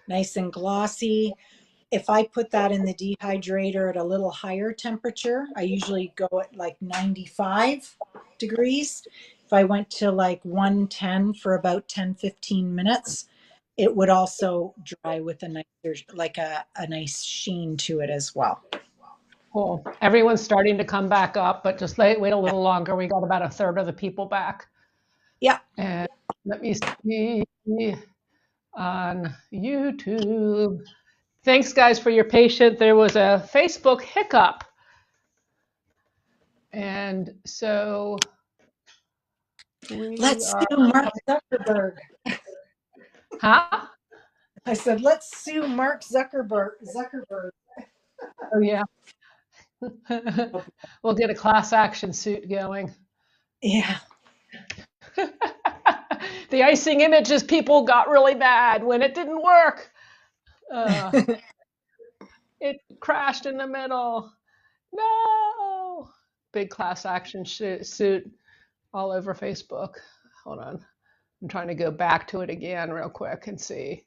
nice and glossy. If I put that in the dehydrator at a little higher temperature, I usually go at like 95 degrees. If I went to like 110 for about 10-15 minutes, it would also dry with a nicer, like a nice sheen to it as well. Cool. Everyone's starting to come back up, but just wait a Yeah. little longer. We got about a third of the people back. Yeah. And let me see on YouTube. Thanks, guys, for your patience. There was a Facebook hiccup. And so we Let's are. sue Mark Zuckerberg. Huh? I said, let's sue Mark Zuckerberg. Oh, yeah. We'll get a class action suit going. Yeah. The icing images people got really mad when it didn't work. Uh, it crashed in the middle. No! Big class action suit all over Facebook. Hold on. I'm trying to go back to it again real quick and see.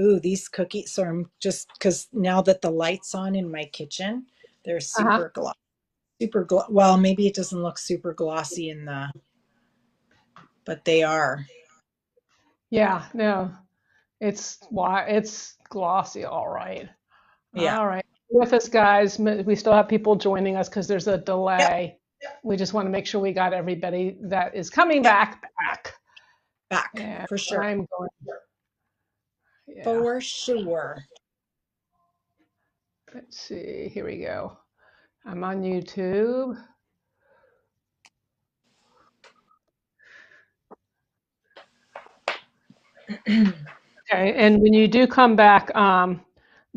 Ooh, these cookies. So I'm just because now that the light's on in my kitchen, they're Uh-huh. super glossy. Well, maybe it doesn't look super glossy in the, but they are. Yeah, no. It's glossy, all right. Yeah. All right. With us, guys. We still have people joining us because there's a Yep. delay. We just want to make sure we got everybody that is coming Yep. back. Back And for sure. I'm going, yeah. For sure. Let's see. Here we go. I'm on YouTube. Okay, and when you do come back,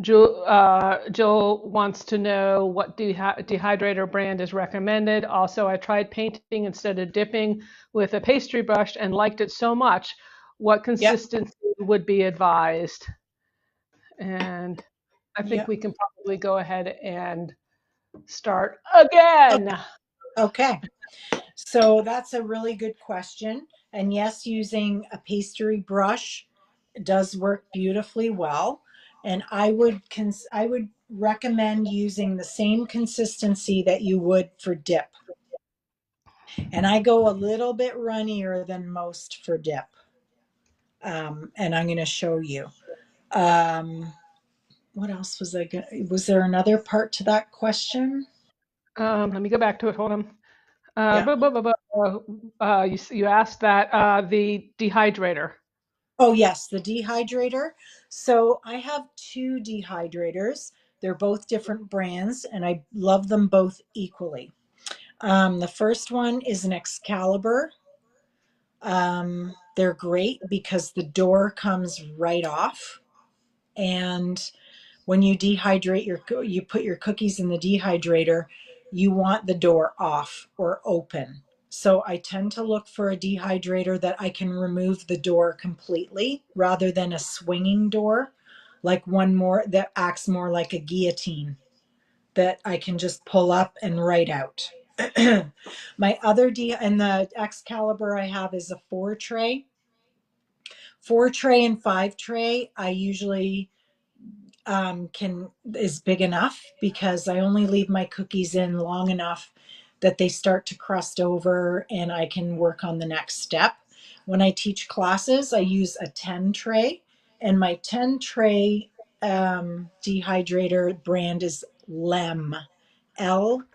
Jill wants to know what dehydrator brand is recommended. Also, I tried painting instead of dipping with a pastry brush and liked it so much. What Yep. consistency would be advised? And I think Yep. we can probably go ahead and start again. Okay. So that's a really good question. And yes, using a pastry brush does work beautifully well. And I would recommend using the same consistency that you would for dip. And I go a little bit runnier than most for dip. And I'm going to show you. Um, what else was I going to, was there another part to that question? Let me go back to it. Hold on. Yeah. You asked that the dehydrator. Oh, yes, the dehydrator. So I have two dehydrators. They're both different brands, and I love them both equally. The first one is an Excalibur. They're great because the door comes right off. And when you dehydrate you put your cookies in the dehydrator, you want the door off or open. So I tend to look for a dehydrator that I can remove the door completely rather than a swinging door, like one more that acts more like a guillotine that I can just pull up and right out. My other and the Excalibur I have is a 4 tray. 4 tray and 5 tray, I usually can is big enough because I only leave my cookies in long enough that they start to crust over and I can work on the next step. When I teach classes, I use a 10 tray, and my 10 tray dehydrator brand is Lem, Lem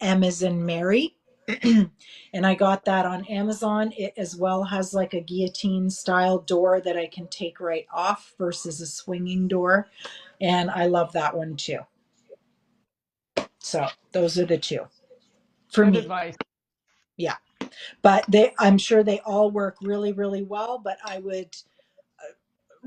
as in Mary. And I got that on Amazon. It as well has like a guillotine style door that I can take right off versus a swinging door. And I love that one too. So those are the two for Good me. advice. Yeah. But I'm sure they all work really, really well. But I would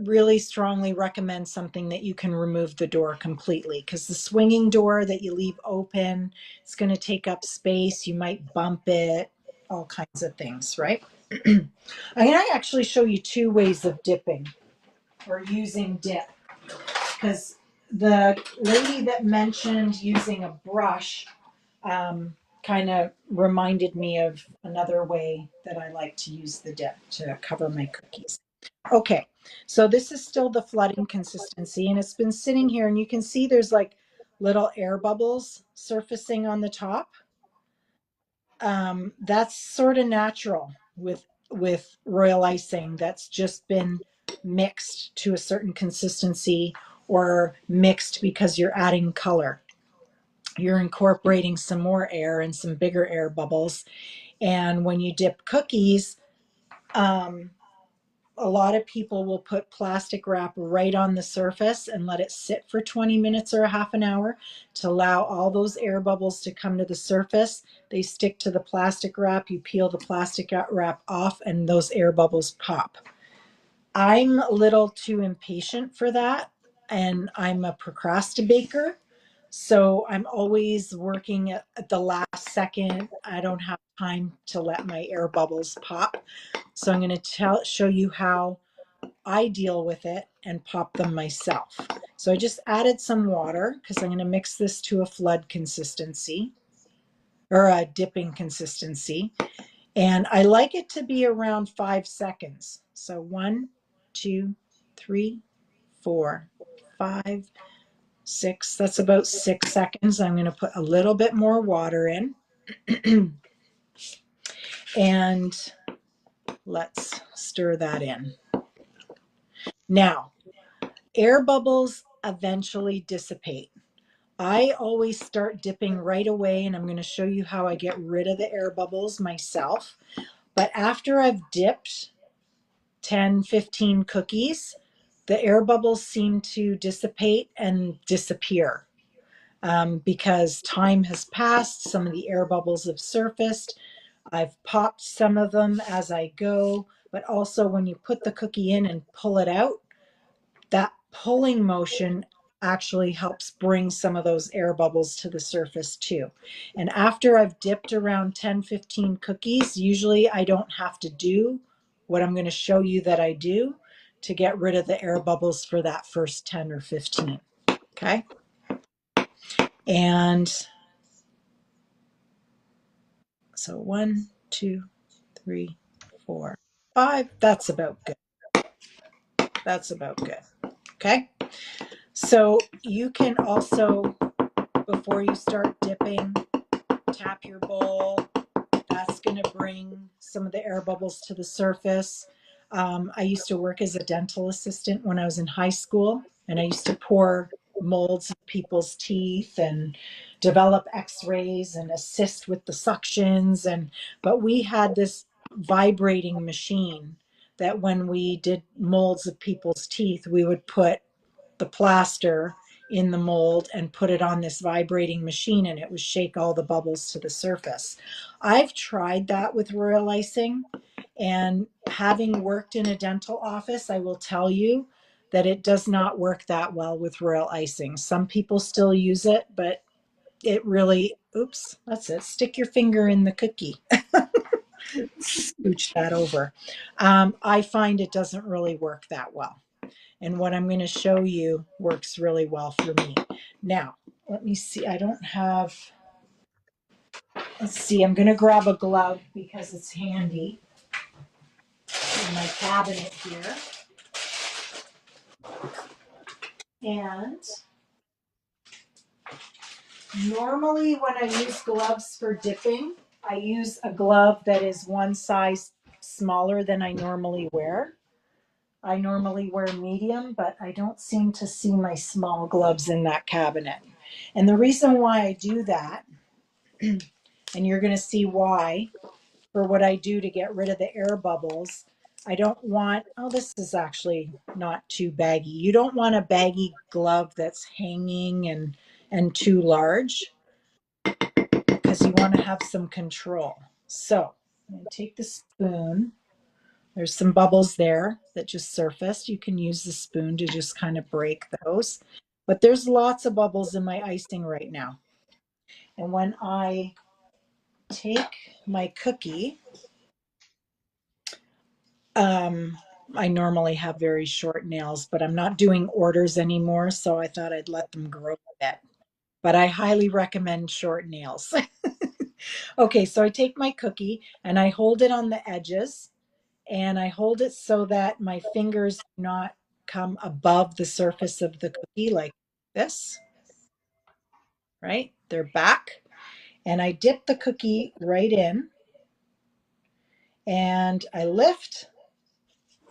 really strongly recommend something that you can remove the door completely, because the swinging door that you leave open, it's going to take up space. You might bump it, all kinds of things, right? I'm going to actually show you two ways of dipping or using dip, because the lady that mentioned using a brush kind of reminded me of another way that I like to use the dip to cover my cookies. Okay, so this is still the flooding consistency, and it's been sitting here, and you can see there's like little air bubbles surfacing on the top. That's sort of natural with royal icing that's just been mixed to a certain consistency or mixed because you're adding color. You're incorporating some more air and some bigger air bubbles. And when you dip cookies, um, a lot of people will put plastic wrap right on the surface and let it sit for 20 minutes or a half an hour to allow all those air bubbles to come to the surface. They stick to the plastic wrap, you peel the plastic wrap off, and those air bubbles pop. I'm a little too impatient for that, and I'm a procrastinator. So I'm always working at the last second. I don't have time to let my air bubbles pop. So I'm going to show you how I deal with it and pop them myself. So I just added some water because I'm going to mix this to a flood consistency or a dipping consistency. And I like it to be around 5 seconds. So 1, 2, 3, 4, 5, 6. That's about 6 seconds. I'm going to put a little bit more water in. And let's stir that in. Now, air bubbles eventually dissipate. I always start dipping right away, and I'm going to show you how I get rid of the air bubbles myself. But after I've dipped 10, 15 cookies, the air bubbles seem to dissipate and disappear because time has passed. Some of the air bubbles have surfaced. I've popped some of them as I go, but also when you put the cookie in and pull it out, that pulling motion actually helps bring some of those air bubbles to the surface too. And after I've dipped around 10, 15 cookies, usually I don't have to do what I'm going to show you that I do to get rid of the air bubbles for that first 10 or 15. Okay. And so 1, 2, 3, 4, 5. That's about good. That's about good. Okay. So you can also, before you start dipping, tap your bowl. That's going to bring some of the air bubbles to the surface. I used to work as a dental assistant when I was in high school, and I used to pour molds of people's teeth and develop x-rays and assist with the suctions. But we had this vibrating machine that when we did molds of people's teeth, we would put the plaster in the mold and put it on this vibrating machine, and it would shake all the bubbles to the surface. I've tried that with royal icing, and having worked in a dental office, I will tell you that it does not work that well with royal icing. Some people still use it, but it really, oops, that's it. Stick your finger in the cookie. Scooch that over. I find it doesn't really work that well. And what I'm going to show you works really well for me. Now, let me see. I don't have, let's see, I'm going to grab a glove because it's handy in my cabinet here. And normally when I use gloves for dipping, I use a glove that is one size smaller than I normally wear. I normally wear medium, but I don't seem to see my small gloves in that cabinet. And the reason why I do that, and you're going to see why, for what I do to get rid of the air bubbles, I don't want, oh, this is actually not too baggy. You don't want a baggy glove that's hanging and too large because you want to have some control. So I'm going to take the spoon. There's some bubbles there that just surfaced. You can use the spoon to just kind of break those. But there's lots of bubbles in my icing right now. And when I take my cookie, um, I normally have very short nails, but I'm not doing orders anymore, so I thought I'd let them grow a bit. But I highly recommend short nails. Okay, so I take my cookie and I hold it on the edges, and I hold it so that my fingers do not come above the surface of the cookie like this, right? They're back. And I dip the cookie right in and I lift.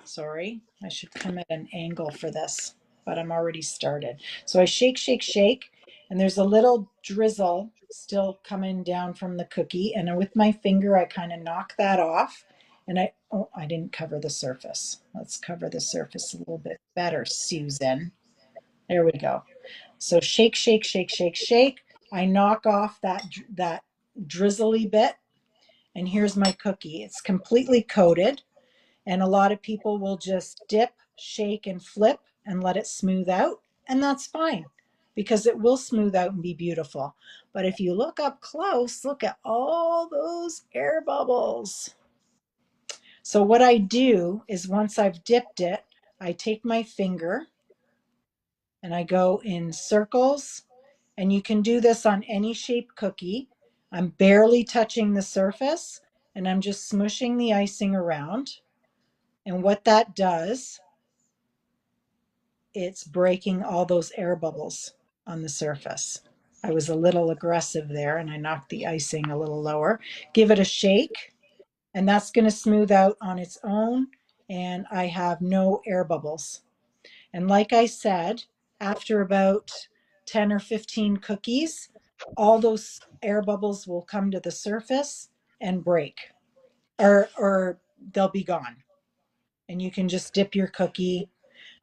Sorry, I should come at an angle for this, but I'm already started. So I shake, shake, shake, and there's a little drizzle still coming down from the cookie. And with my finger, I kind of knock that off. And oh, I didn't cover the surface. Let's cover the surface a little bit better, Susan. There we go. So shake, shake, shake, shake, shake. I knock off that drizzly bit, and here's my cookie. It's completely coated. And a lot of people will just dip, shake, and flip and let it smooth out. And that's fine because it will smooth out and be beautiful. But if you look up close, look at all those air bubbles. So what I do is once I've dipped it, I take my finger and I go in circles. And you can do this on any shaped cookie. I'm barely touching the surface and I'm just smushing the icing around. And what that does, it's breaking all those air bubbles on the surface. I was a little aggressive there and I knocked the icing a little lower. Give it a shake and that's going to smooth out on its own and I have no air bubbles. And like I said, after about 10 or 15 cookies, all those air bubbles will come to the surface and break or they'll be gone. And you can just dip your cookie,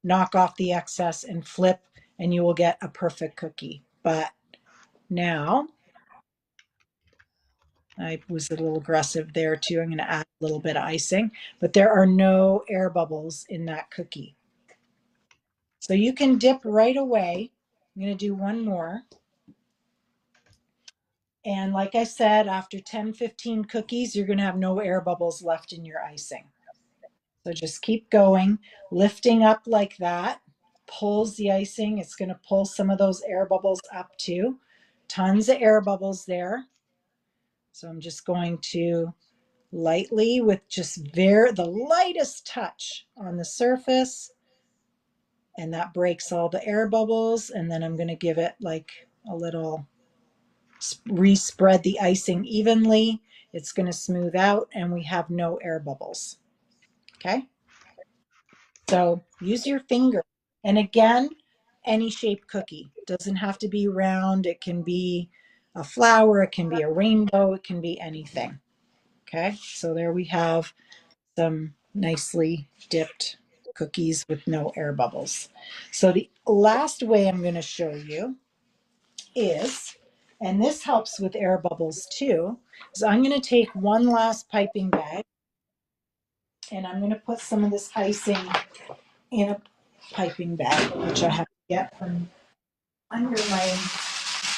knock off the excess and flip and you will get a perfect cookie. But now I was a little aggressive there too. I'm going to add a little bit of icing, but there are no air bubbles in that cookie. So you can dip right away. I'm going to do one more. And like I said, after 10, 15 cookies, you're going to have no air bubbles left in your icing. So just keep going, lifting up like that, pulls the icing. It's going to pull some of those air bubbles up too. Tons of air bubbles there. So I'm just going to lightly with just the lightest touch on the surface. And that breaks all the air bubbles. And then I'm going to give it like a little respread the icing evenly. It's going to smooth out and we have no air bubbles. Okay. So use your finger. And again, any shaped cookie doesn't have to be round. It can be a flower. It can be a rainbow. It can be anything. Okay. So there we have some nicely dipped cookies with no air bubbles. So the last way I'm going to show you is, and this helps with air bubbles too, is I'm going to take one last piping bag and I'm going to put some of this icing in a piping bag, which I have to get from under my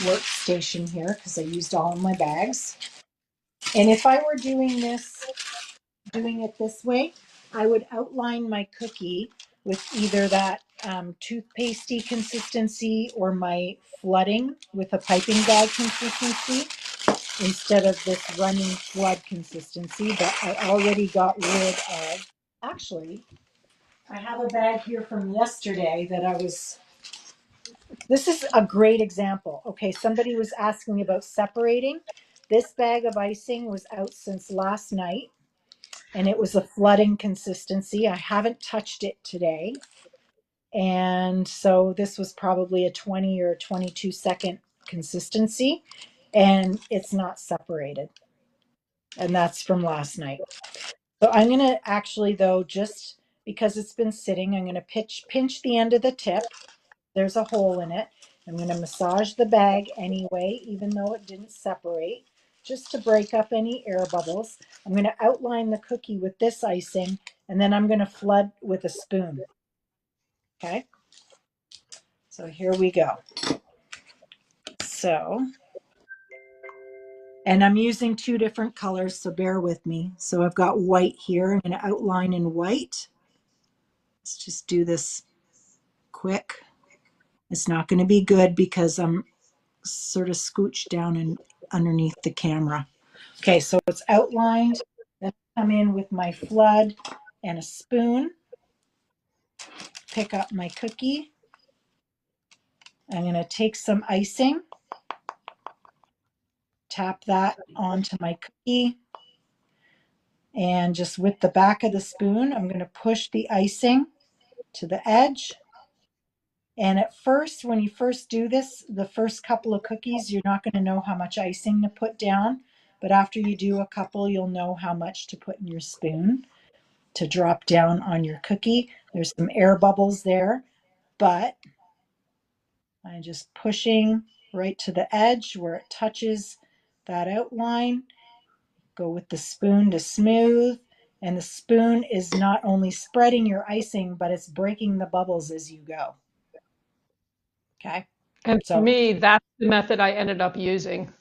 workstation here because I used all of my bags. And if I were doing it this way, I would outline my cookie with either that toothpastey consistency or my flooding with a piping bag consistency instead of this running flood consistency. But I already got rid of, actually, I have a bag here from yesterday that this is a great example. Okay, somebody was asking about separating. This bag of icing was out since last night and it was a flooding consistency. I haven't touched it today. And so this was probably a 20 or 22-second consistency and it's not separated. And that's from last night. So I'm going to actually though, just because it's been sitting, I'm going to pinch the end of the tip. There's a hole in it. I'm going to massage the bag anyway, even though it didn't separate, just to break up any air bubbles. I'm going to outline the cookie with this icing, and then I'm going to flood with a spoon. Okay. So here we go. So, and I'm using two different colors, so bear with me. So I've got white here. I'm going to outline in white. Let's just do this quick. It's not going to be good because I'm sort of scooched down and underneath the camera. Okay, so it's outlined. Then I come in with my flood and a spoon. Pick up my cookie. I'm going to take some icing, tap that onto my cookie, and just with the back of the spoon, I'm going to push the icing to the edge. And at first, when you first do this, the first couple of cookies, you're not going to know how much icing to put down. But after you do a couple, you'll know how much to put in your spoon to drop down on your cookie. There's some air bubbles there, but I'm just pushing right to the edge where it touches that outline. Go with the spoon to smooth. And the spoon is not only spreading your icing, but it's breaking the bubbles as you go. Okay. And for So me, that's the method I ended up using.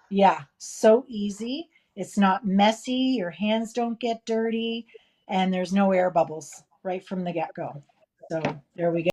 yeah, so easy. It's not messy. Your hands don't get dirty, and there's no air bubbles right from the get go. So there we go.